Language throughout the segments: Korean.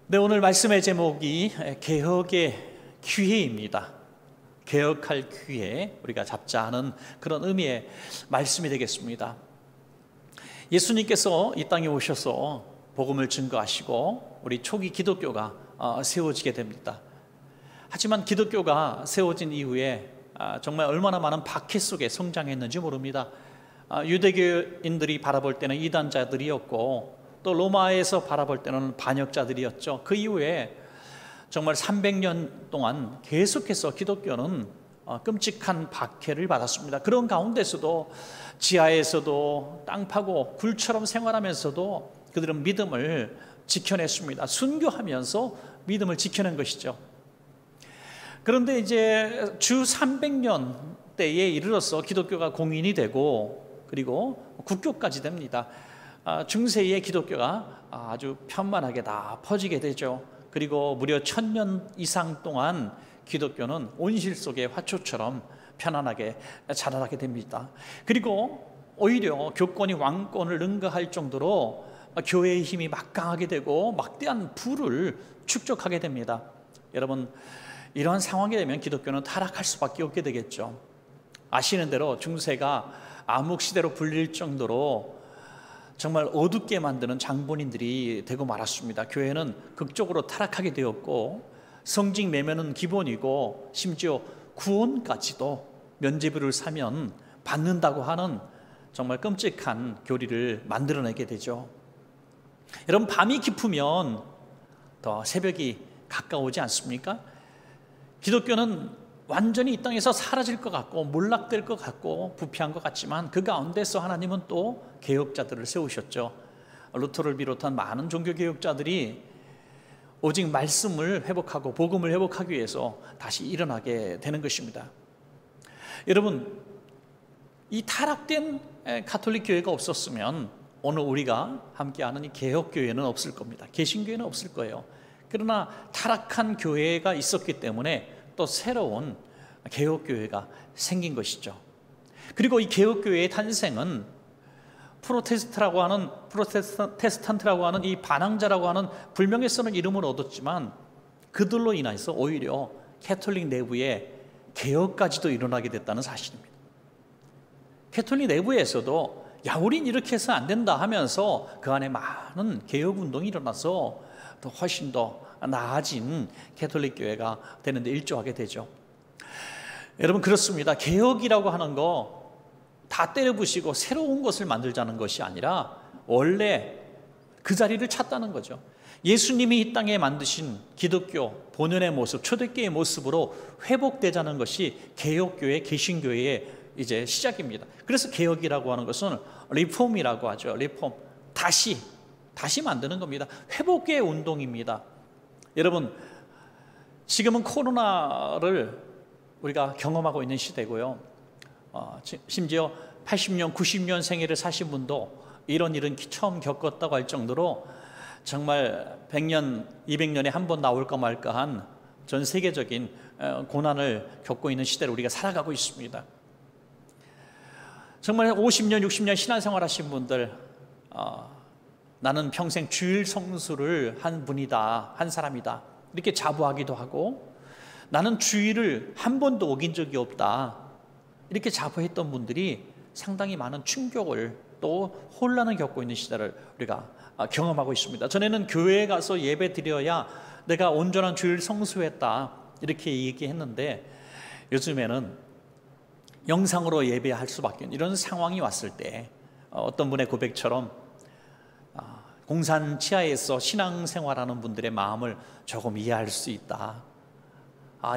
네, 오늘 말씀의 제목이 개혁의 기회입니다. 개혁할 기회, 우리가 잡자 하는 그런 의미의 말씀이 되겠습니다. 예수님께서 이 땅에 오셔서 복음을 증거하시고 우리 초기 기독교가 세워지게 됩니다. 하지만 기독교가 세워진 이후에 정말 얼마나 많은 박해 속에 성장했는지 모릅니다. 유대교인들이 바라볼 때는 이단자들이었고, 또 로마에서 바라볼 때는 반역자들이었죠. 그 이후에 정말 300년 동안 계속해서 기독교는 끔찍한 박해를 받았습니다. 그런 가운데서도 지하에서도 땅 파고 굴처럼 생활하면서도 그들은 믿음을 지켜냈습니다. 순교하면서 믿음을 지켜낸 것이죠. 그런데 이제 주 300년 때에 이르러서 기독교가 공인이 되고, 그리고 국교까지 됩니다. 중세의 기독교가 아주 편만하게 다 퍼지게 되죠. 그리고 무려 1000년 이상 동안 기독교는 온실 속의 화초처럼 편안하게 자라나게 됩니다. 그리고 오히려 교권이 왕권을 능가할 정도로 교회의 힘이 막강하게 되고 막대한 부를 축적하게 됩니다. 여러분, 이러한 상황이 되면 기독교는 타락할 수밖에 없게 되겠죠. 아시는 대로 중세가 암흑시대로 불릴 정도로 정말 어둡게 만드는 장본인들이 되고 말았습니다. 교회는 극적으로 타락하게 되었고, 성직 매매는 기본이고 심지어 구원까지도 면죄부를 사면 받는다고 하는 정말 끔찍한 교리를 만들어내게 되죠. 여러분, 밤이 깊으면 더 새벽이 가까우지 않습니까? 기독교는 완전히 이 땅에서 사라질 것 같고 몰락될 것 같고 부패한 것 같지만, 그 가운데서 하나님은 또 개혁자들을 세우셨죠. 루터를 비롯한 많은 종교개혁자들이 오직 말씀을 회복하고 복음을 회복하기 위해서 다시 일어나게 되는 것입니다. 여러분, 이 타락된 가톨릭 교회가 없었으면 오늘 우리가 함께하는 이 개혁교회는 없을 겁니다. 개신교회는 없을 거예요. 그러나 타락한 교회가 있었기 때문에 또 새로운 개혁교회가 생긴 것이죠. 그리고 이 개혁교회의 탄생은 프로테스탄트라고 하는 이 반항자라고 하는 불명예 쓰는 이름을 얻었지만, 그들로 인해서 오히려 캐톨릭 내부에 개혁까지도 일어나게 됐다는 사실입니다. 캐톨릭 내부에서도 우린 이렇게 해서 안 된다 하면서 그 안에 많은 개혁운동이 일어나서 더 훨씬 더 나아진 캐톨릭 교회가 되는데 일조하게 되죠. 여러분, 그렇습니다. 개혁이라고 하는 거 다 때려부시고 새로운 것을 만들자는 것이 아니라 원래 그 자리를 찾다는 거죠. 예수님이 이 땅에 만드신 기독교 본연의 모습, 초대교회의 모습으로 회복되자는 것이 개혁교회, 개신교회의 이제 시작입니다. 그래서 개혁이라고 하는 것은 리폼이라고 하죠. 리폼, 다시 만드는 겁니다. 회복의 운동입니다. 여러분, 지금은 코로나를 우리가 경험하고 있는 시대고요. 심지어 80년, 90년 생애를 사신 분도 이런 일은 처음 겪었다고 할 정도로 정말 100년, 200년에 한 번 나올까 말까한 전 세계적인 고난을 겪고 있는 시대를 우리가 살아가고 있습니다. 정말 50년, 60년 신앙생활 하신 분들, 나는 평생 주일 성수를 한 분이다, 한 사람이다, 이렇게 자부하기도 하고, 나는 주일을 한 번도 어긴 적이 없다, 이렇게 자부했던 분들이 상당히 많은 충격을 또 혼란을 겪고 있는 시대를 우리가 경험하고 있습니다. 전에는 교회에 가서 예배 드려야 내가 온전한 주일 성수했다, 이렇게 얘기했는데, 요즘에는 영상으로 예배할 수밖에 없는 이런 상황이 왔을 때, 어떤 분의 고백처럼 공산 치하에서 신앙생활하는 분들의 마음을 조금 이해할 수 있다.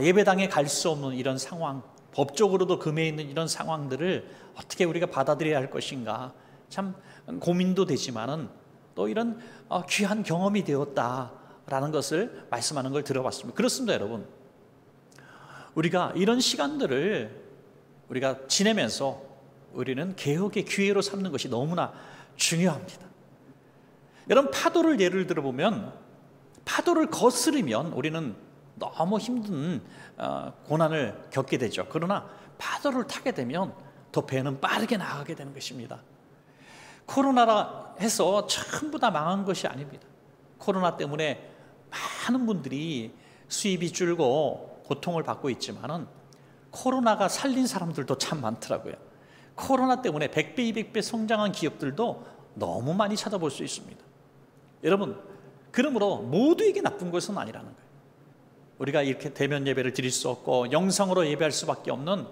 예배당에 갈 수 없는 이런 상황, 법적으로도 금해 있는 이런 상황들을 어떻게 우리가 받아들여야 할 것인가, 참 고민도 되지만은 또 이런 귀한 경험이 되었다라는 것을 말씀하는 걸 들어봤습니다. 그렇습니다, 여러분. 우리가 이런 시간들을 우리가 지내면서 우리는 개혁의 기회로 삼는 것이 너무나 중요합니다. 여러분, 파도를 예를 들어보면, 파도를 거스르면 우리는 너무 힘든 고난을 겪게 되죠. 그러나 파도를 타게 되면 더 배는 빠르게 나가게 되는 것입니다. 코로나라 해서 전부 다 망한 것이 아닙니다. 코로나 때문에 많은 분들이 수입이 줄고 고통을 받고 있지만은 코로나가 살린 사람들도 참 많더라고요. 코로나 때문에 100배, 200배 성장한 기업들도 너무 많이 찾아볼 수 있습니다. 여러분, 그러므로 모두에게 나쁜 것은 아니라는 거예요. 우리가 이렇게 대면 예배를 드릴 수 없고 영상으로 예배할 수밖에 없는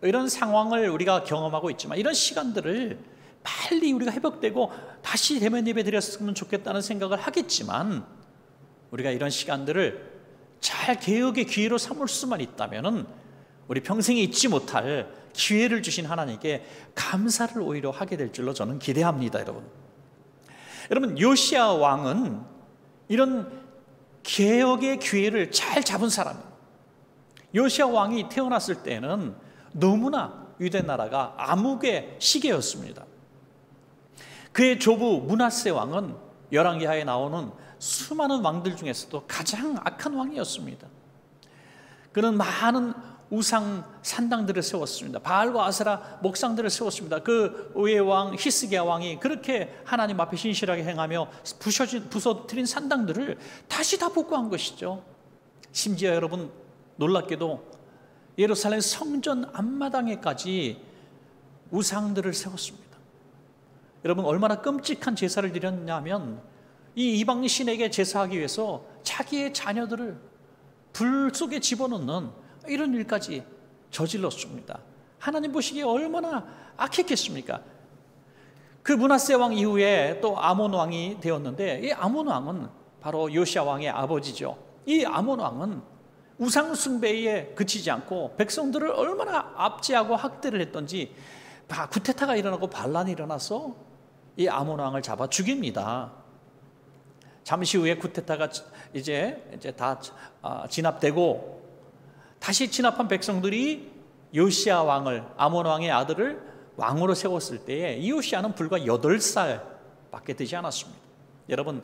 이런 상황을 우리가 경험하고 있지만, 이런 시간들을 빨리 우리가 회복되고 다시 대면 예배 드렸으면 좋겠다는 생각을 하겠지만, 우리가 이런 시간들을 잘 개혁의 기회로 삼을 수만 있다면 우리 평생에 잊지 못할 기회를 주신 하나님께 감사를 오히려 하게 될 줄로 저는 기대합니다. 여러분, 요시야 왕은 이런 개혁의 기회를 잘 잡은 사람이에요. 요시야 왕이 태어났을 때는 너무나 유대 나라가 암흑의 시기였습니다. 그의 조부 므낫세 왕은 열왕기하에 나오는 수많은 왕들 중에서도 가장 악한 왕이었습니다. 그는 많은 우상 산당들을 세웠습니다. 바알과 아세라 목상들을 세웠습니다. 그 의의 왕 히스기야 왕이 그렇게 하나님 앞에 신실하게 행하며 부서뜨린 산당들을 다시 다 복구한 것이죠. 심지어 여러분, 놀랍게도 예루살렘 성전 앞마당에까지 우상들을 세웠습니다. 여러분, 얼마나 끔찍한 제사를 드렸냐면, 이 이방 신에게 제사하기 위해서 자기의 자녀들을 불 속에 집어넣는 이런 일까지 저질렀습니다. 하나님 보시기에 얼마나 악했겠습니까? 그 므낫세 왕 이후에 또 아몬 왕이 되었는데, 이 아몬 왕은 바로 요시야 왕의 아버지죠. 이 아몬 왕은 우상 숭배에 그치지 않고 백성들을 얼마나 압제하고 학대를 했던지, 구테타가 일어나고 반란이 일어나서 이 아몬 왕을 잡아 죽입니다. 잠시 후에 쿠데타가 이제 다 진압되고, 다시 진압한 백성들이 요시야 왕을, 아몬 왕의 아들을 왕으로 세웠을 때에 이 요시야는 불과 8살밖에 되지 않았습니다. 여러분,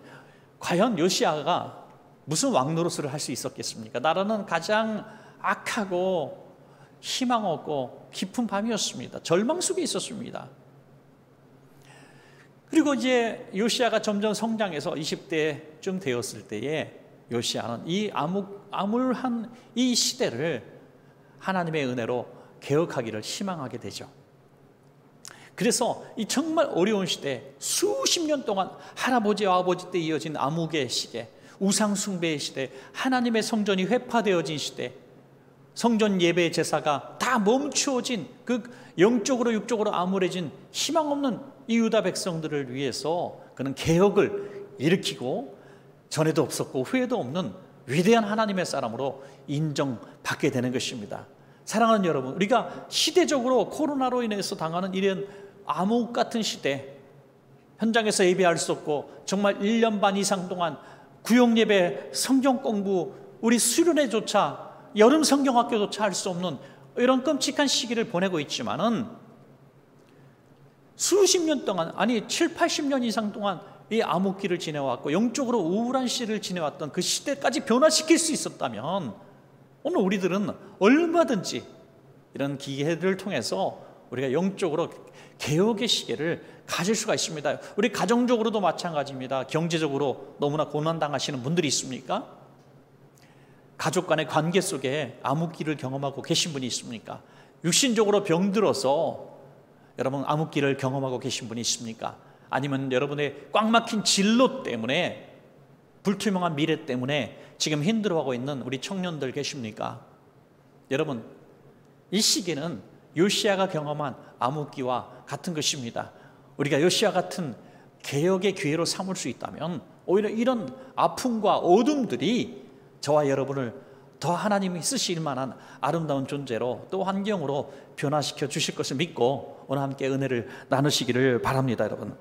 과연 요시야가 무슨 왕 노릇을 할 수 있었겠습니까? 나라는 가장 악하고 희망 없고 깊은 밤이었습니다. 절망 속에 있었습니다. 그리고 이제 요시야가 점점 성장해서 20대쯤 되었을 때에 요시야는 이 암울한 이 시대를 하나님의 은혜로 개혁하기를 희망하게 되죠. 그래서 이 정말 어려운 시대, 수십 년 동안 할아버지와 아버지 때 이어진 암흑의 시대, 우상 숭배의 시대, 하나님의 성전이 회파되어진 시대, 성전 예배 제사가 다 멈추어진 그 영적으로 육적으로 암울해진 희망 없는 이 유다 백성들을 위해서 그는 개혁을 일으키고, 전에도 없었고 후에도 없는 위대한 하나님의 사람으로 인정받게 되는 것입니다. 사랑하는 여러분, 우리가 시대적으로 코로나로 인해서 당하는 이런 암흑 같은 시대, 현장에서 예배할 수 없고 정말 1년 반 이상 동안 구역 예배, 성경 공부, 우리 수련회조차, 여름 성경학교조차 할 수 없는 이런 끔찍한 시기를 보내고 있지만은, 수십 년 동안, 아니 7, 80년 이상 동안 이 암흑기를 지내왔고 영적으로 우울한 시를 지내왔던 그 시대까지 변화시킬 수 있었다면, 오늘 우리들은 얼마든지 이런 기회를 통해서 우리가 영적으로 개혁의 시기를 가질 수가 있습니다. 우리 가정적으로도 마찬가지입니다. 경제적으로 너무나 고난당하시는 분들이 있습니까? 가족 간의 관계 속에 암흑기를 경험하고 계신 분이 있습니까? 육신적으로 병들어서 여러분 암흑기를 경험하고 계신 분이 있습니까? 아니면 여러분의 꽉 막힌 진로 때문에, 불투명한 미래 때문에 지금 힘들어하고 있는 우리 청년들 계십니까? 여러분, 이 시기는 요시야가 경험한 암흑기와 같은 것입니다. 우리가 요시야 같은 개혁의 기회로 삼을 수 있다면 오히려 이런 아픔과 어둠들이 저와 여러분을 더 하나님이 쓰실 만한 아름다운 존재로, 또 환경으로 변화시켜 주실 것을 믿고 오늘 함께 은혜를 나누시기를 바랍니다. 여러분,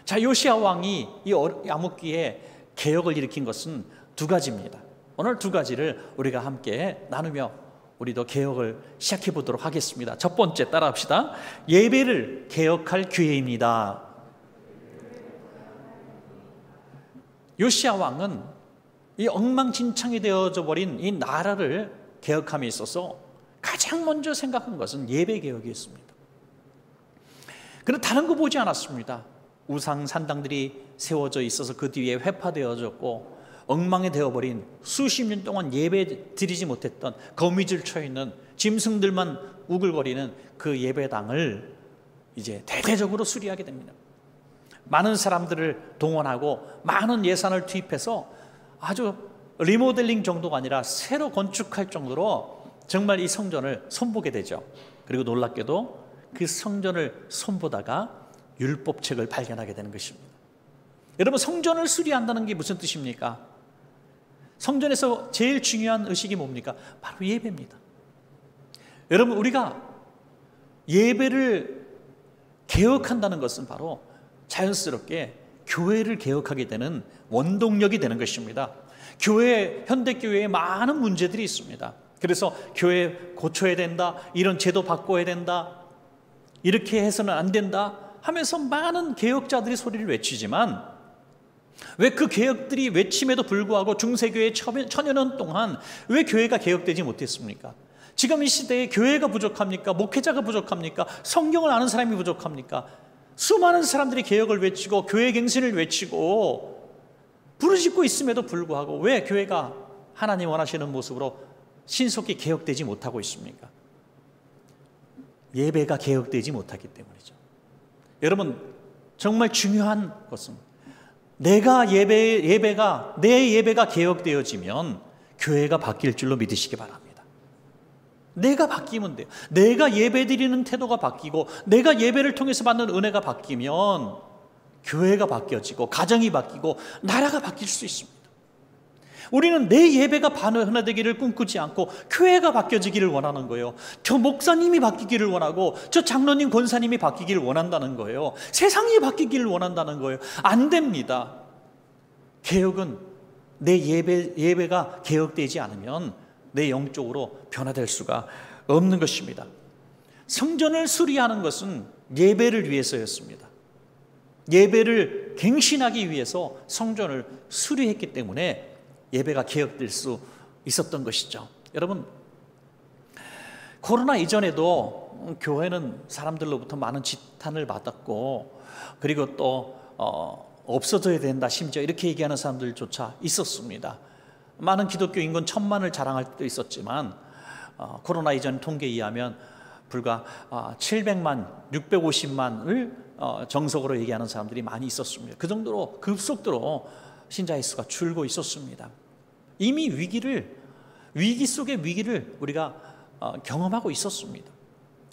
자, 요시야 왕이 이 암흑기에 개혁을 일으킨 것은 두 가지입니다. 오늘 두 가지를 우리가 함께 나누며 우리도 개혁을 시작해 보도록 하겠습니다. 첫 번째, 따라합시다. 예배를 개혁할 기회입니다. 요시야 왕은 이 엉망진창이 되어져 버린 이 나라를 개혁함에 있어서 가장 먼저 생각한 것은 예배 개혁이었습니다. 그는 다른 거 보지 않았습니다. 우상 산당들이 세워져 있어서 그 뒤에 회파되어졌고, 엉망이 되어버린 수십 년 동안 예배 드리지 못했던 거미줄 쳐 있는 짐승들만 우글거리는 그 예배당을 이제 대대적으로 수리하게 됩니다. 많은 사람들을 동원하고 많은 예산을 투입해서 아주 리모델링 정도가 아니라 새로 건축할 정도로 정말 이 성전을 손보게 되죠. 그리고 놀랍게도 그 성전을 손보다가 율법책을 발견하게 되는 것입니다. 여러분, 성전을 수리한다는 게 무슨 뜻입니까? 성전에서 제일 중요한 의식이 뭡니까? 바로 예배입니다. 여러분, 우리가 예배를 개혁한다는 것은 바로 자연스럽게 교회를 개혁하게 되는 원동력이 되는 것입니다. 현대교회에 많은 문제들이 있습니다. 그래서 교회 고쳐야 된다, 이런 제도 바꿔야 된다, 이렇게 해서는 안 된다 하면서 많은 개혁자들이 소리를 외치지만, 왜 그 개혁들이 외침에도 불구하고 중세교회 천여 년 동안 왜 교회가 개혁되지 못했습니까? 지금 이 시대에 교회가 부족합니까? 목회자가 부족합니까? 성경을 아는 사람이 부족합니까? 수많은 사람들이 개혁을 외치고 교회 갱신을 외치고 부르짖고 있음에도 불구하고 왜 교회가 하나님 원하시는 모습으로 신속히 개혁되지 못하고 있습니까? 예배가 개혁되지 못하기 때문이죠. 여러분, 정말 중요한 것은 내 예배가 개혁되어지면 교회가 바뀔 줄로 믿으시기 바랍니다. 내가 바뀌면 돼요. 내가 예배 드리는 태도가 바뀌고 내가 예배를 통해서 받는 은혜가 바뀌면 교회가 바뀌어지고 가정이 바뀌고 나라가 바뀔 수 있습니다. 우리는 내 예배가 변화되기를 꿈꾸지 않고 교회가 바뀌어지기를 원하는 거예요. 저 목사님이 바뀌기를 원하고 저 장로님 권사님이 바뀌기를 원한다는 거예요. 세상이 바뀌기를 원한다는 거예요. 안 됩니다. 개혁은 내 예배가 개혁되지 않으면 내 영적으로 변화될 수가 없는 것입니다. 성전을 수리하는 것은 예배를 위해서였습니다. 예배를 갱신하기 위해서 성전을 수리했기 때문에 예배가 개혁될 수 있었던 것이죠. 여러분, 코로나 이전에도 교회는 사람들로부터 많은 지탄을 받았고, 그리고 또 없어져야 된다, 심지어 이렇게 얘기하는 사람들조차 있었습니다. 많은 기독교 인구는 1,000만을 자랑할 때도 있었지만 코로나 이전 통계에 의하면 불과 700만, 650만을 정석으로 얘기하는 사람들이 많이 있었습니다. 그 정도로 급속도로 신자의 수가 줄고 있었습니다. 이미 위기 속의 위기를 우리가 경험하고 있었습니다.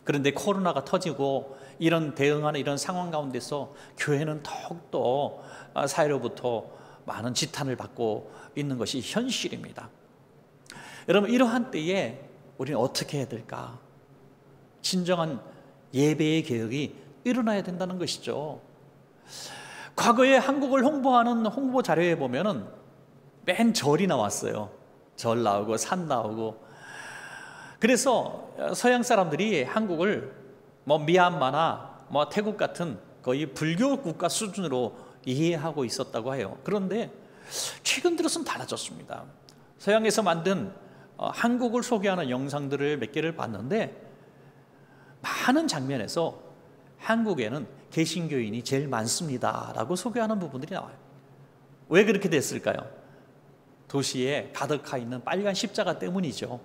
그런데 코로나가 터지고 이런 대응하는 이런 상황 가운데서 교회는 더욱더 사회로부터 많은 지탄을 받고 있는 것이 현실입니다. 여러분, 이러한 때에 우리는 어떻게 해야 될까? 진정한 예배의 개혁이 일어나야 된다는 것이죠. 과거에 한국을 홍보하는 홍보 자료에 보면은 맨 절이 나왔어요. 절 나오고 산 나오고. 그래서 서양 사람들이 한국을 미얀마나 태국 같은 거의 불교 국가 수준으로 이해하고 있었다고 해요. 그런데 최근 들어서는 달라졌습니다. 서양에서 만든 한국을 소개하는 영상들을 몇 개를 봤는데 많은 장면에서 한국에는 개신교인이 제일 많습니다 라고 소개하는 부분들이 나와요. 왜 그렇게 됐을까요? 도시에 가득하 있는 빨간 십자가 때문이죠.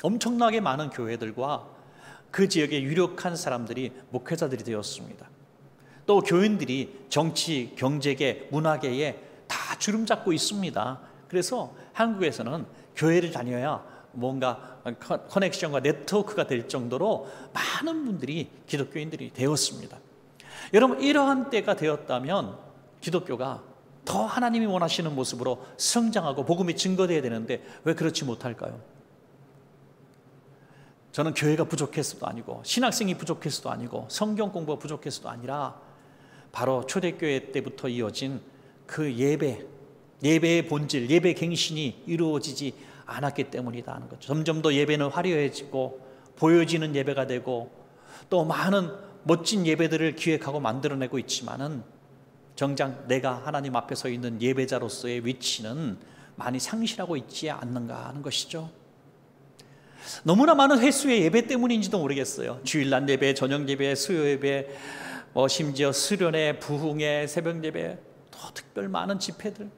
엄청나게 많은 교회들과 그 지역의 유력한 사람들이 목회자들이 되었습니다. 또 교인들이 정치, 경제계, 문화계에 다 주름 잡고 있습니다. 그래서 한국에서는 교회를 다녀야 뭔가 커넥션과 네트워크가 될 정도로 많은 분들이 기독교인들이 되었습니다. 여러분, 이러한 때가 되었다면 기독교가 더 하나님이 원하시는 모습으로 성장하고 복음이 증거되어야 되는데 왜 그렇지 못할까요? 저는 교회가 부족해서도 아니고 신학생이 부족해서도 아니고 성경 공부가 부족해서도 아니라 바로 초대교회 때부터 이어진 그 예배의 본질, 예배 갱신이 이루어지지 않았기 때문이다 하는 거죠. 점점 더 예배는 화려해지고 보여지는 예배가 되고 또 많은 멋진 예배들을 기획하고 만들어내고 있지만은 정작 내가 하나님 앞에 서 있는 예배자로서의 위치는 많이 상실하고 있지 않는가 하는 것이죠. 너무나 많은 횟수의 예배 때문인지도 모르겠어요. 주일날 예배, 저녁 예배, 수요 예배, 심지어 수련회, 부흥회, 새벽 예배, 또 특별 많은 집회들.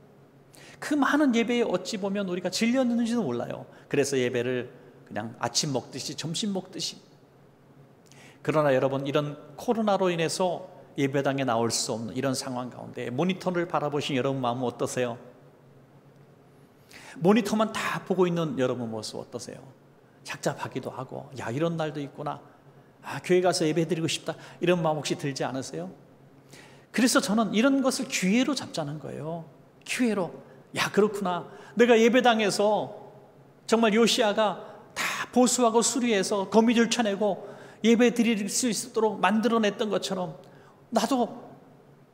그 많은 예배에 어찌 보면 우리가 질렸는지도 몰라요. 그래서 예배를 그냥 아침 먹듯이 점심 먹듯이. 그러나 여러분, 이런 코로나로 인해서 예배당에 나올 수 없는 이런 상황 가운데 모니터를 바라보신 여러분 마음은 어떠세요? 모니터만 다 보고 있는 여러분 모습 어떠세요? 착잡하기도 하고, 야, 이런 날도 있구나, 교회 가서 예배 드리고 싶다, 이런 마음 혹시 들지 않으세요? 그래서 저는 이런 것을 기회로 잡자는 거예요. 기회로. 야, 그렇구나, 내가 예배당에서 정말 요시야가 다 보수하고 수리해서 거미줄 쳐내고 예배 드릴 수 있도록 만들어냈던 것처럼, 나도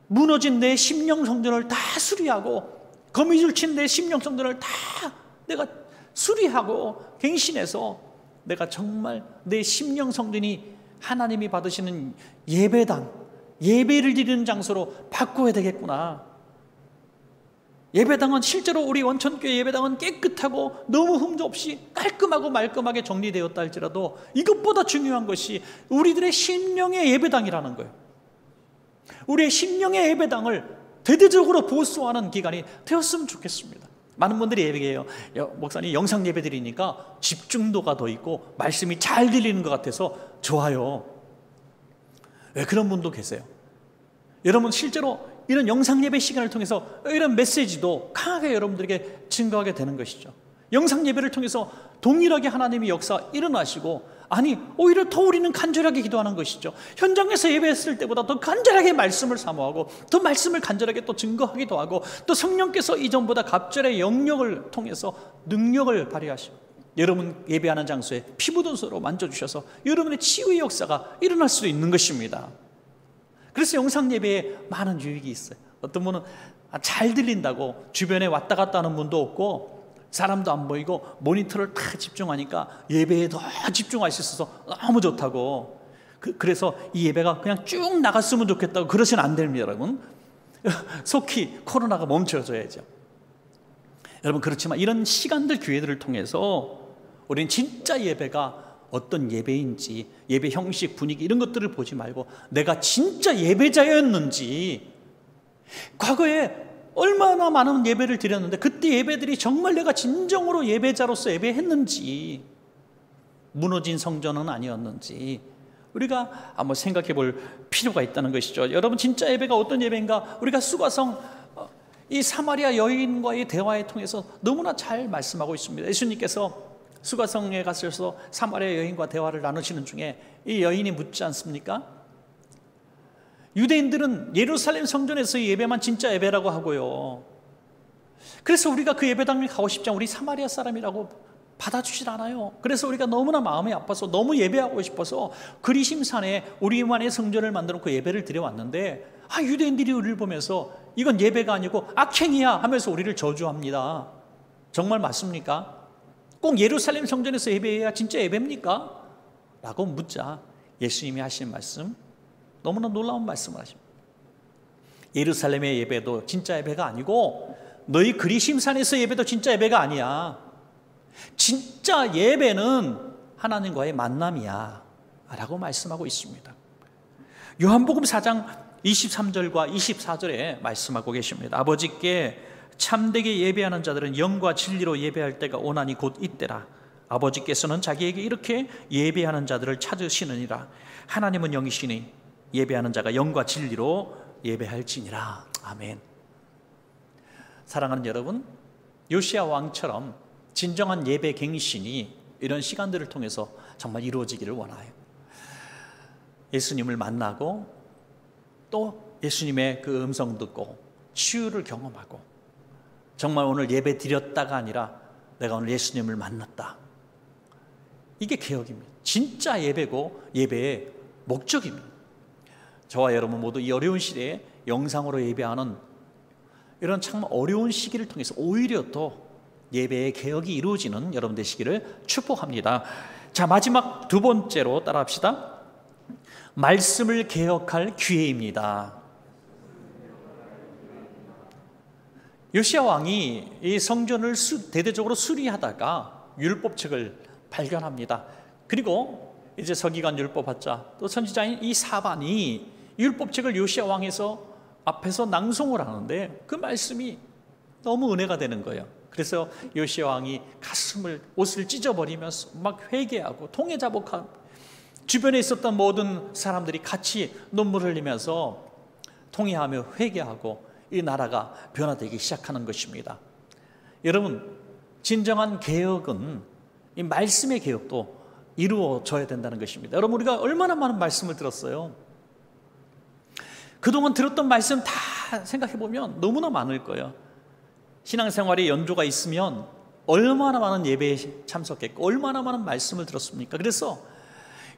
무너진 내 심령 성전을 다 수리하고 거미줄 친 내 심령 성전을 다 내가 수리하고 갱신해서 내가 정말 내 심령 성전이 하나님이 받으시는 예배당, 예배를 드리는 장소로 바꿔야 되겠구나. 예배당은 실제로 우리 원천교회 예배당은 깨끗하고 너무 흠도 없이 깔끔하고 말끔하게 정리되었다 할지라도 이것보다 중요한 것이 우리들의 심령의 예배당이라는 거예요. 우리의 심령의 예배당을 대대적으로 보수하는 기간이 되었으면 좋겠습니다. 많은 분들이 얘기해요. 목사님, 영상 예배 드리니까 집중도가 더 있고 말씀이 잘 들리는 것 같아서 좋아요. 왜 그런 분도 계세요? 여러분, 실제로 이런 영상 예배 시간을 통해서 이런 메시지도 강하게 여러분들에게 증거하게 되는 것이죠. 영상 예배를 통해서 동일하게 하나님의 역사 일어나시고, 아니 오히려 더 우리는 간절하게 기도하는 것이죠. 현장에서 예배했을 때보다 더 간절하게 말씀을 사모하고 더 말씀을 간절하게 또 증거하기도 하고, 또 성령께서 이전보다 갑절의 영역을 통해서 능력을 발휘하시고 여러분 예배하는 장소에 피부톤으로 만져주셔서 여러분의 치유의 역사가 일어날 수도 있는 것입니다. 그래서 영상 예배에 많은 유익이 있어요. 어떤 분은 잘 들린다고 주변에 왔다 갔다 하는 분도 없고 사람도 안 보이고 모니터를 다 집중하니까 예배에 더 집중할 수 있어서 너무 좋다고. 그래서 이 예배가 그냥 쭉 나갔으면 좋겠다고 그러시면 안 됩니다, 여러분. 속히 코로나가 멈춰져야죠. 여러분, 그렇지만 이런 시간들, 기회들을 통해서 우리는 진짜 예배가 어떤 예배인지, 예배 형식, 분위기 이런 것들을 보지 말고 내가 진짜 예배자였는지, 과거에 얼마나 많은 예배를 드렸는데 그때 예배들이 정말 내가 진정으로 예배자로서 예배했는지, 무너진 성전은 아니었는지 우리가 한번 생각해 볼 필요가 있다는 것이죠. 여러분, 진짜 예배가 어떤 예배인가? 우리가 수가성 이 사마리아 여인과의 대화에 통해서 너무나 잘 말씀하고 있습니다. 예수님께서 수가성에 가셔서 사마리아 여인과 대화를 나누시는 중에 이 여인이 묻지 않습니까? 유대인들은 예루살렘 성전에서 예배만 진짜 예배라고 하고요, 그래서 우리가 그 예배당에 가고 싶지 않고 우리 사마리아 사람이라고 받아주질 않아요. 그래서 우리가 너무나 마음이 아파서 너무 예배하고 싶어서 그리심산에 우리만의 성전을 만들어 놓고 예배를 드려왔는데, 유대인들이 우리를 보면서 이건 예배가 아니고 악행이야 하면서 우리를 저주합니다. 정말 맞습니까? 꼭 예루살렘 성전에서 예배해야 진짜 예배입니까? 라고 묻자 예수님이 하신 말씀, 너무나 놀라운 말씀을 하십니다. 예루살렘의 예배도 진짜 예배가 아니고 너희 그리심산에서 예배도 진짜 예배가 아니야. 진짜 예배는 하나님과의 만남이야 라고 말씀하고 있습니다. 요한복음 4장 23절과 24절에 말씀하고 계십니다. 아버지께 참되게 예배하는 자들은 영과 진리로 예배할 때가 오나니 곧 이때라. 아버지께서는 자기에게 이렇게 예배하는 자들을 찾으시느니라. 하나님은 영이시니 예배하는 자가 영과 진리로 예배할지니라. 아멘. 사랑하는 여러분, 요시야 왕처럼 진정한 예배 갱신이 이런 시간들을 통해서 정말 이루어지기를 원해요. 예수님을 만나고 또 예수님의 그 음성 듣고 치유를 경험하고, 정말 오늘 예배 드렸다가 아니라 내가 오늘 예수님을 만났다. 이게 개혁입니다. 진짜 예배고 예배의 목적입니다. 저와 여러분 모두 이 어려운 시대에 영상으로 예배하는 이런 참 어려운 시기를 통해서 오히려 더 예배의 개혁이 이루어지는 여러분 되시기를 축복합니다. 자, 마지막 두 번째로 따라합시다. 말씀을 개혁할 기회입니다. 요시야 왕이 이 성전을 대대적으로 수리하다가 율법책을 발견합니다. 그리고 이제 서기관 율법학자 또 선지자인 이 사반이 율법책을 요시야 왕에서 앞에서 낭송을 하는데 그 말씀이 너무 은혜가 되는 거예요. 그래서 요시야 왕이 옷을 찢어버리면서 막 회개하고 통회자복하고, 주변에 있었던 모든 사람들이 같이 눈물을 흘리면서 통회하며 회개하고 이 나라가 변화되기 시작하는 것입니다. 여러분, 진정한 개혁은 이 말씀의 개혁도 이루어져야 된다는 것입니다. 여러분, 우리가 얼마나 많은 말씀을 들었어요. 그동안 들었던 말씀 다 생각해보면 너무나 많을 거예요. 신앙생활에 연조가 있으면 얼마나 많은 예배에 참석했고 얼마나 많은 말씀을 들었습니까? 그래서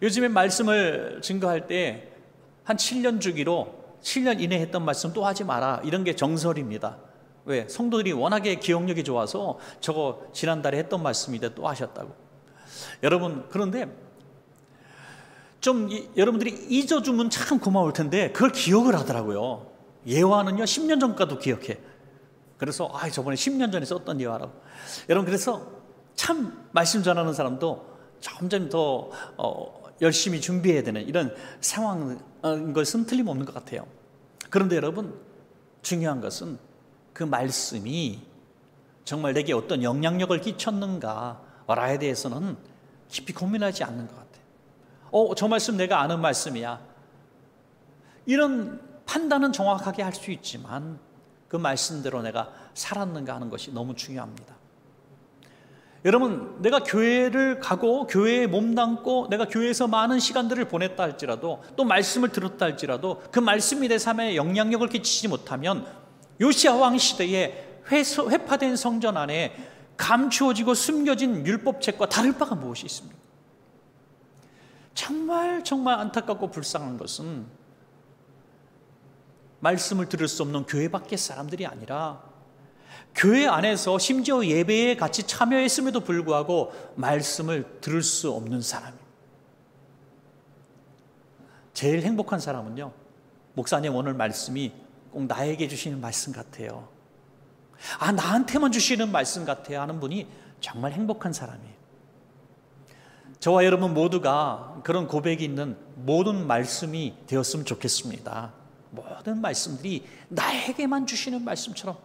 요즘에 말씀을 증거할 때 한 7년 주기로 7년 이내에 했던 말씀 또 하지 마라, 이런 게 정설입니다. 왜? 성도들이 워낙에 기억력이 좋아서 저거 지난달에 했던 말씀인데 또 하셨다고. 여러분, 그런데 좀 여러분들이 잊어주면 참 고마울 텐데 그걸 기억을 하더라고요. 예화는요 10년 전까지도 기억해. 그래서 저번에 10년 전에 썼던 예화라고. 여러분, 그래서 참 말씀 전하는 사람도 점점 더 열심히 준비해야 되는 이런 상황인 것은 틀림없는 것 같아요. 그런데 여러분, 중요한 것은 그 말씀이 정말 내게 어떤 영향력을 끼쳤는가에 대해서는 깊이 고민하지 않는 것 같아요. 저 말씀 내가 아는 말씀이야, 이런 판단은 정확하게 할 수 있지만 그 말씀대로 내가 살았는가 하는 것이 너무 중요합니다. 여러분, 내가 교회를 가고 교회에 몸담고 내가 교회에서 많은 시간들을 보냈다 할지라도, 또 말씀을 들었다 할지라도 그 말씀이 내 삶에 영향력을 끼치지 못하면 요시야 왕 시대에 회파된 성전 안에 감추어지고 숨겨진 율법책과 다를 바가 무엇이 있습니까? 정말 안타깝고 불쌍한 것은 말씀을 들을 수 없는 교회 밖의 사람들이 아니라 교회 안에서 심지어 예배에 같이 참여했음에도 불구하고 말씀을 들을 수 없는 사람입니다. 제일 행복한 사람은요, 목사님 오늘 말씀이 꼭 나에게 주시는 말씀 같아요, 나한테만 주시는 말씀 같아요 하는 분이 정말 행복한 사람이에요. 저와 여러분 모두가 그런 고백이 있는 모든 말씀이 되었으면 좋겠습니다. 모든 말씀들이 나에게만 주시는 말씀처럼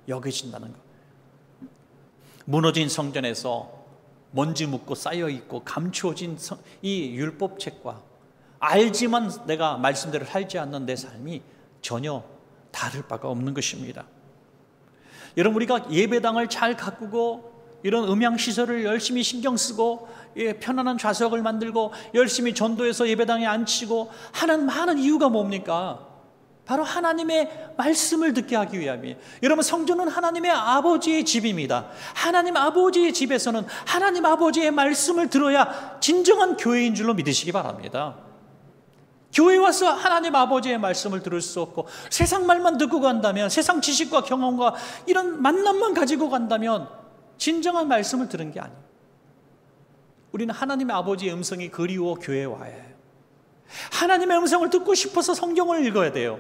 여겨진다는 것. 무너진 성전에서 먼지 묻고 쌓여있고 감추어진 이 율법책과 알지만 내가 말씀대로 살지 않는 내 삶이 전혀 다를 바가 없는 것입니다. 여러분, 우리가 예배당을 잘 가꾸고 이런 음향시설을 열심히 신경 쓰고 편안한 좌석을 만들고 열심히 전도해서 예배당에 앉히고 하는 많은 이유가 뭡니까? 바로 하나님의 말씀을 듣게 하기 위함이에요. 여러분, 성전은 하나님의 아버지의 집입니다. 하나님 아버지의 집에서는 하나님 아버지의 말씀을 들어야 진정한 교회인 줄로 믿으시기 바랍니다. 교회 와서 하나님 아버지의 말씀을 들을 수 없고 세상 말만 듣고 간다면, 세상 지식과 경험과 이런 만남만 가지고 간다면 진정한 말씀을 들은 게 아니에요. 우리는 하나님의 아버지의 음성이 그리워 교회에 와야 해요. 하나님의 음성을 듣고 싶어서 성경을 읽어야 돼요.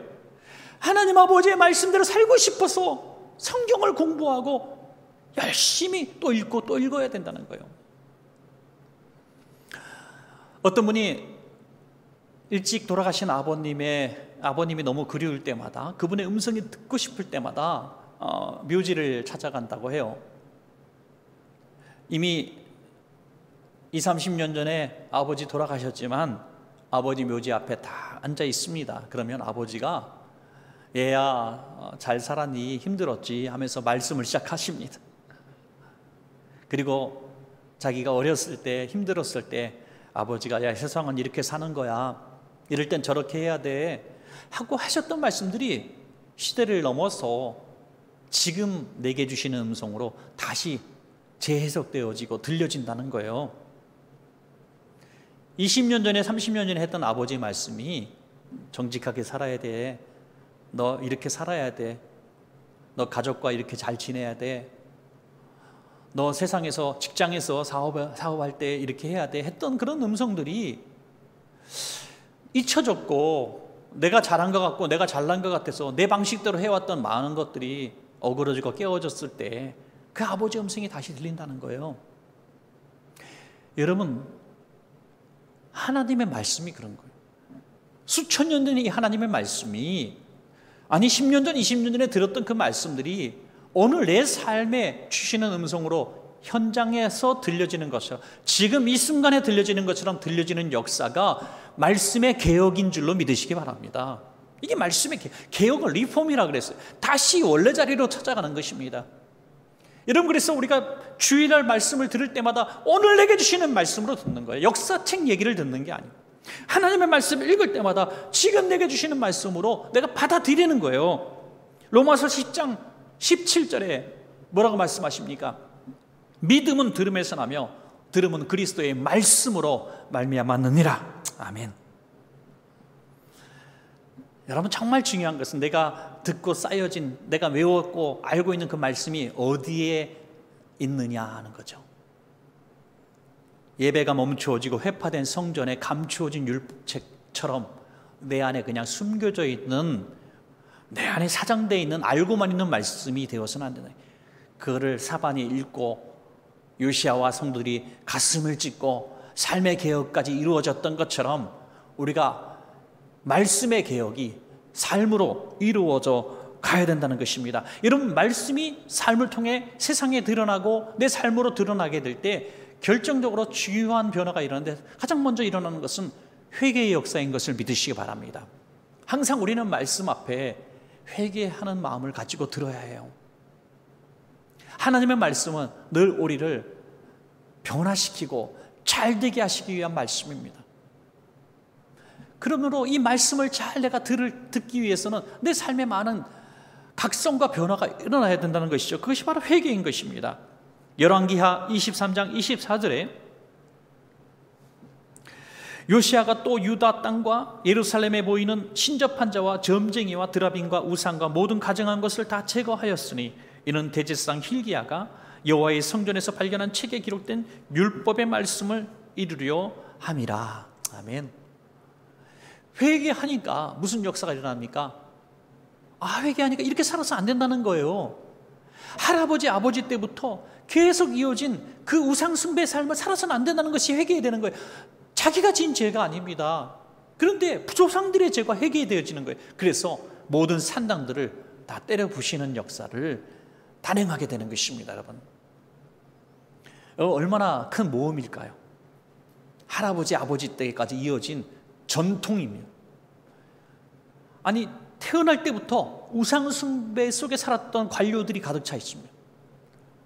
하나님 아버지의 말씀대로 살고 싶어서 성경을 공부하고 열심히 또 읽고 또 읽어야 된다는 거예요. 어떤 분이 일찍 돌아가신 아버님이 너무 그리울 때마다, 그분의 음성이 듣고 싶을 때마다 묘지를 찾아간다고 해요. 이미 20, 30년 전에 아버지 돌아가셨지만 아버지 묘지 앞에 다 앉아 있습니다. 그러면 아버지가 얘야 잘 살았니? 힘들었지? 하면서 말씀을 시작하십니다. 그리고 자기가 어렸을 때 힘들었을 때 아버지가 야, 세상은 이렇게 사는 거야, 이럴 땐 저렇게 해야 돼 하고 하셨던 말씀들이 시대를 넘어서 지금 내게 주시는 음성으로 다시 재해석되어지고 들려진다는 거예요. 20년 전에 30년 전에 했던 아버지의 말씀이 정직하게 살아야 돼, 너 이렇게 살아야 돼, 너 가족과 이렇게 잘 지내야 돼, 너 세상에서 직장에서 사업할 때 이렇게 해야 돼 했던 그런 음성들이 잊혀졌고, 내가 잘한 것 같고 내가 잘난 것 같아서 내 방식대로 해왔던 많은 것들이 어그러지고 깨어졌을 때 그 아버지의 음성이 다시 들린다는 거예요. 여러분, 하나님의 말씀이 그런 거예요. 수천 년 전에 이 하나님의 말씀이, 아니 10년 전 20년 전에 들었던 그 말씀들이 오늘 내 삶에 주시는 음성으로 현장에서 들려지는 것처럼, 지금 이 순간에 들려지는 것처럼 들려지는 역사가 말씀의 개혁인 줄로 믿으시기 바랍니다. 이게 말씀의 개혁은 리폼이라 그랬어요. 다시 원래 자리로 찾아가는 것입니다. 여러분, 그래서 우리가 주일날 말씀을 들을 때마다 오늘 내게 주시는 말씀으로 듣는 거예요. 역사책 얘기를 듣는 게 아니고, 하나님의 말씀을 읽을 때마다 지금 내게 주시는 말씀으로 내가 받아들이는 거예요. 로마서 10장 17절에 뭐라고 말씀하십니까? 믿음은 들음에서 나며 들음은 그리스도의 말씀으로 말미암았느니라. 아멘. 여러분, 정말 중요한 것은 내가 듣고 쌓여진, 내가 외웠고 알고 있는 그 말씀이 어디에 있느냐 하는 거죠. 예배가 멈추어지고 회파된 성전에 감추어진 율법책처럼 내 안에 그냥 숨겨져 있는, 내 안에 사장되어 있는, 알고만 있는 말씀이 되어서는 안 되는, 그거를 사반이 읽고 요시야와 성도들이 가슴을 찢고 삶의 개혁까지 이루어졌던 것처럼 우리가 말씀의 개혁이 삶으로 이루어져 가야 된다는 것입니다. 여러분, 말씀이 삶을 통해 세상에 드러나고 내 삶으로 드러나게 될 때 결정적으로 중요한 변화가 일어나는데, 가장 먼저 일어나는 것은 회개의 역사인 것을 믿으시기 바랍니다. 항상 우리는 말씀 앞에 회개하는 마음을 가지고 들어야 해요. 하나님의 말씀은 늘 우리를 변화시키고 잘되게 하시기 위한 말씀입니다. 그러므로 이 말씀을 잘 내가 듣기 위해서는 내 삶에 많은 각성과 변화가 일어나야 된다는 것이죠. 그것이 바로 회개인 것입니다. 열왕기하 23장 24절에 요시야가 또 유다 땅과 예루살렘에 보이는 신접한 자와 점쟁이와 드라빈과 우상과 모든 가증한 것을 다 제거하였으니 이는 대제사장 hil기야가 여호와의 성전에서 발견한 책에 기록된 율법의 말씀을 이루려 함이라. 아멘. 회개하니까 무슨 역사가 일어납니까? 회개하니까 이렇게 살아서 안 된다는 거예요. 할아버지 아버지 때부터 계속 이어진 그 우상 숭배 삶을 살아서는 안 된다는 것이 회개되는 거예요. 자기가 지은 죄가 아닙니다. 그런데 조상들의 죄가 회개되어지는 거예요. 그래서 모든 산당들을 다 때려 부시는 역사를 단행하게 되는 것입니다. 여러분, 얼마나 큰 모험일까요? 할아버지 아버지 때까지 이어진 전통입니다. 아니, 태어날 때부터 우상 숭배 속에 살았던 관료들이 가득 차 있습니다.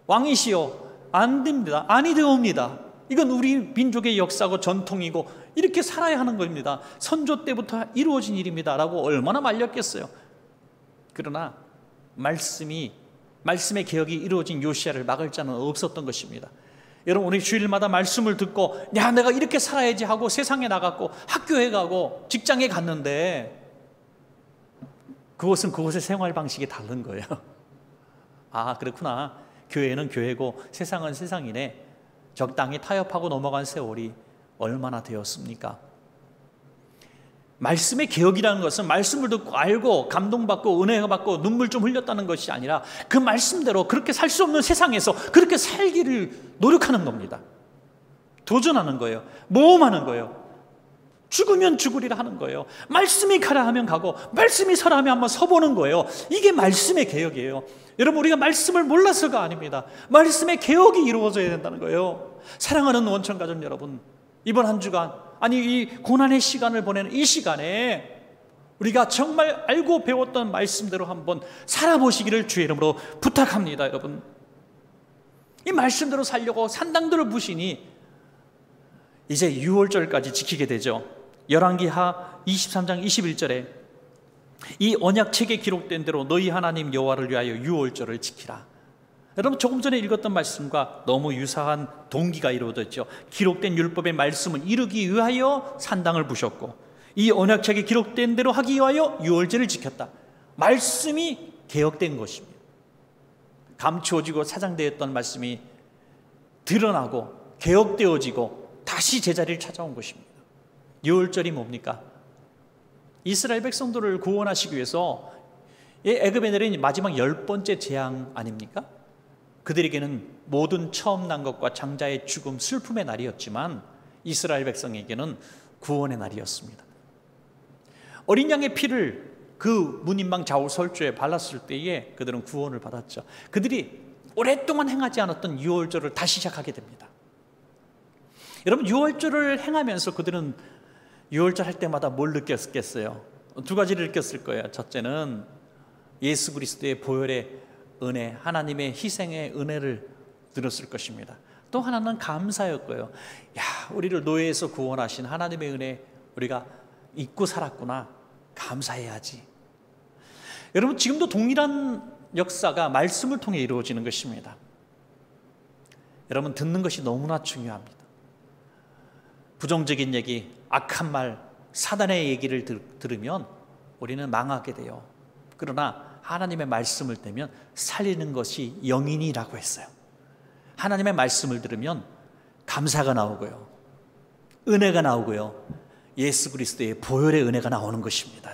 왕이시여, 안 됩니다. 아니 되옵니다. 이건 우리 민족의 역사고 전통이고 이렇게 살아야 하는 겁니다. 선조 때부터 이루어진 일입니다 라고 얼마나 말렸겠어요. 그러나 말씀의 개혁이 이루어진 요시야를 막을 자는 없었던 것입니다. 여러분, 우리 주일마다 말씀을 듣고 야, 내가 이렇게 살아야지 하고 세상에 나갔고 학교에 가고 직장에 갔는데 그것은 그곳의 생활 방식이 다른 거예요. 그렇구나. 교회는 교회고 세상은 세상이네. 적당히 타협하고 넘어간 세월이 얼마나 되었습니까? 말씀의 개혁이라는 것은 말씀을 듣고 알고 감동받고 은혜 받고 눈물 좀 흘렸다는 것이 아니라 그 말씀대로 그렇게 살 수 없는 세상에서 그렇게 살기를 노력하는 겁니다. 도전하는 거예요. 모험하는 거예요. 죽으면 죽으리라 하는 거예요. 말씀이 가라 하면 가고 말씀이 서라 하면 한번 서보는 거예요. 이게 말씀의 개혁이에요. 여러분, 우리가 말씀을 몰라서가 아닙니다. 말씀의 개혁이 이루어져야 된다는 거예요. 사랑하는 원천가족 여러분, 이번 한 주간, 이 고난의 시간을 보내는 이 시간에 우리가 정말 알고 배웠던 말씀대로 한번 살아보시기를 주의 이름으로 부탁합니다. 여러분, 이 말씀대로 살려고 산당들을 부시니 이제 유월절까지 지키게 되죠. 열왕기하 23장 21절에 이 언약책에 기록된 대로 너희 하나님 여호와를 위하여 유월절을 지키라. 여러분, 조금 전에 읽었던 말씀과 너무 유사한 동기가 이루어졌죠. 기록된 율법의 말씀을 이루기 위하여 산당을 부셨고 이 언약책에 기록된 대로 하기 위하여 유월절을 지켰다. 말씀이 개혁된 것입니다. 감추어지고 사장되었던 말씀이 드러나고 개혁되어지고 다시 제자리를 찾아온 것입니다. 유월절이 뭡니까? 이스라엘 백성들을 구원하시기 위해서 애굽에 내린 마지막 10번째 재앙 아닙니까? 그들에게는 모든 처음 난 것과 장자의 죽음, 슬픔의 날이었지만 이스라엘 백성에게는 구원의 날이었습니다. 어린 양의 피를 그 문인방 좌우설주에 발랐을 때에 그들은 구원을 받았죠. 그들이 오랫동안 행하지 않았던 유월절을 다시 시작하게 됩니다. 여러분, 유월절을 행하면서 그들은 유월절 할 때마다 뭘 느꼈겠어요? 두 가지를 느꼈을 거예요. 첫째는 예수 그리스도의 보혈의 은혜, 하나님의 희생의 은혜를 들었을 것입니다. 또 하나는 감사였고요. 야, 우리를 노예에서 구원하신 하나님의 은혜 우리가 잊고 살았구나. 감사해야지. 여러분, 지금도 동일한 역사가 말씀을 통해 이루어지는 것입니다. 여러분, 듣는 것이 너무나 중요합니다. 부정적인 얘기, 악한 말, 사단의 얘기를 들으면 우리는 망하게 돼요. 그러나 하나님의 말씀을 들으면 살리는 것이 영인이라고 했어요. 하나님의 말씀을 들으면 감사가 나오고요, 은혜가 나오고요, 예수 그리스도의 보혈의 은혜가 나오는 것입니다.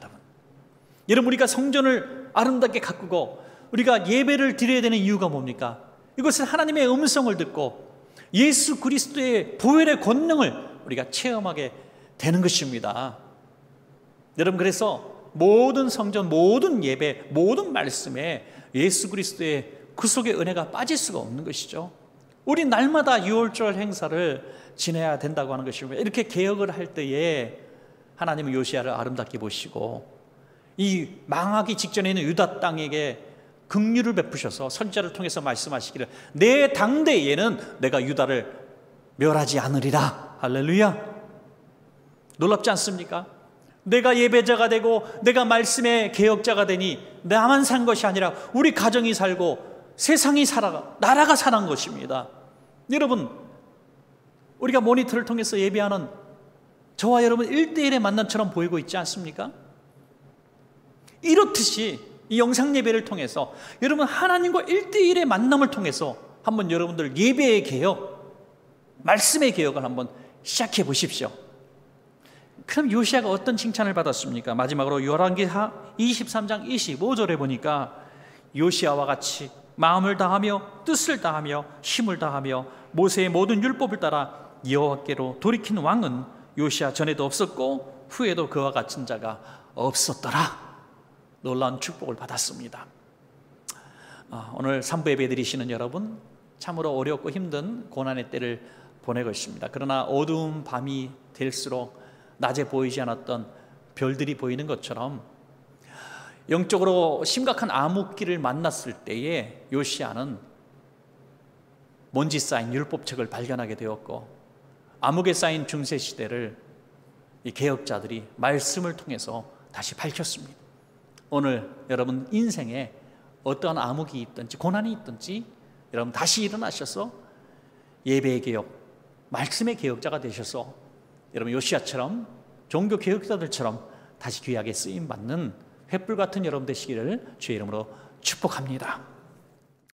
여러분, 우리가 성전을 아름답게 가꾸고 우리가 예배를 드려야 되는 이유가 뭡니까? 이것은 하나님의 음성을 듣고 예수 그리스도의 보혈의 권능을 우리가 체험하게 되는 것입니다. 여러분, 그래서 모든 성전, 모든 예배, 모든 말씀에 예수 그리스도의 그 속의 은혜가 빠질 수가 없는 것이죠. 우리 날마다 유월절 행사를 지내야 된다고 하는 것입니다. 이렇게 개혁을 할 때에 하나님은 요시야를 아름답게 보시고 이 망하기 직전에 있는 유다 땅에게 긍휼을 베푸셔서 선지자를 통해서 말씀하시기를 내 당대에는 내가 유다를 멸하지 않으리라. 할렐루야. 놀랍지 않습니까? 내가 예배자가 되고 내가 말씀의 개혁자가 되니 나만 산 것이 아니라 우리 가정이 살고 세상이 살아가, 나라가 사는 것입니다. 여러분, 우리가 모니터를 통해서 예배하는 저와 여러분 1대1의 만남처럼 보이고 있지 않습니까? 이렇듯이 이 영상 예배를 통해서 여러분 하나님과 1대1의 만남을 통해서 한번 여러분들 예배의 개혁, 말씀의 개혁을 한번 시작해 보십시오. 그럼 요시야가 어떤 칭찬을 받았습니까? 마지막으로 열왕기하 23장 25절에 보니까 요시야와 같이 마음을 다하며 뜻을 다하며 힘을 다하며 모세의 모든 율법을 따라 여호와께로 돌이킨 왕은 요시야 전에도 없었고 후에도 그와 같은 자가 없었더라. 놀라운 축복을 받았습니다. 오늘 3부 예배 드리시는 여러분, 참으로 어렵고 힘든 고난의 때를 보내고 있습니다. 그러나 어두운 밤이 될수록 낮에 보이지 않았던 별들이 보이는 것처럼 영적으로 심각한 암흑기를 만났을 때에 요시야는 먼지 쌓인 율법책을 발견하게 되었고 암흑에 쌓인 중세시대를 이 개혁자들이 말씀을 통해서 다시 밝혔습니다. 오늘 여러분 인생에 어떠한 암흑이 있든지 고난이 있든지 여러분 다시 일어나셔서 예배의 개혁, 말씀의 개혁자가 되셔서 여러분 요시야처럼 종교 개혁자들처럼 다시 귀하게 쓰임받는 횃불 같은 여러분 되시기를 주의 이름으로 축복합니다.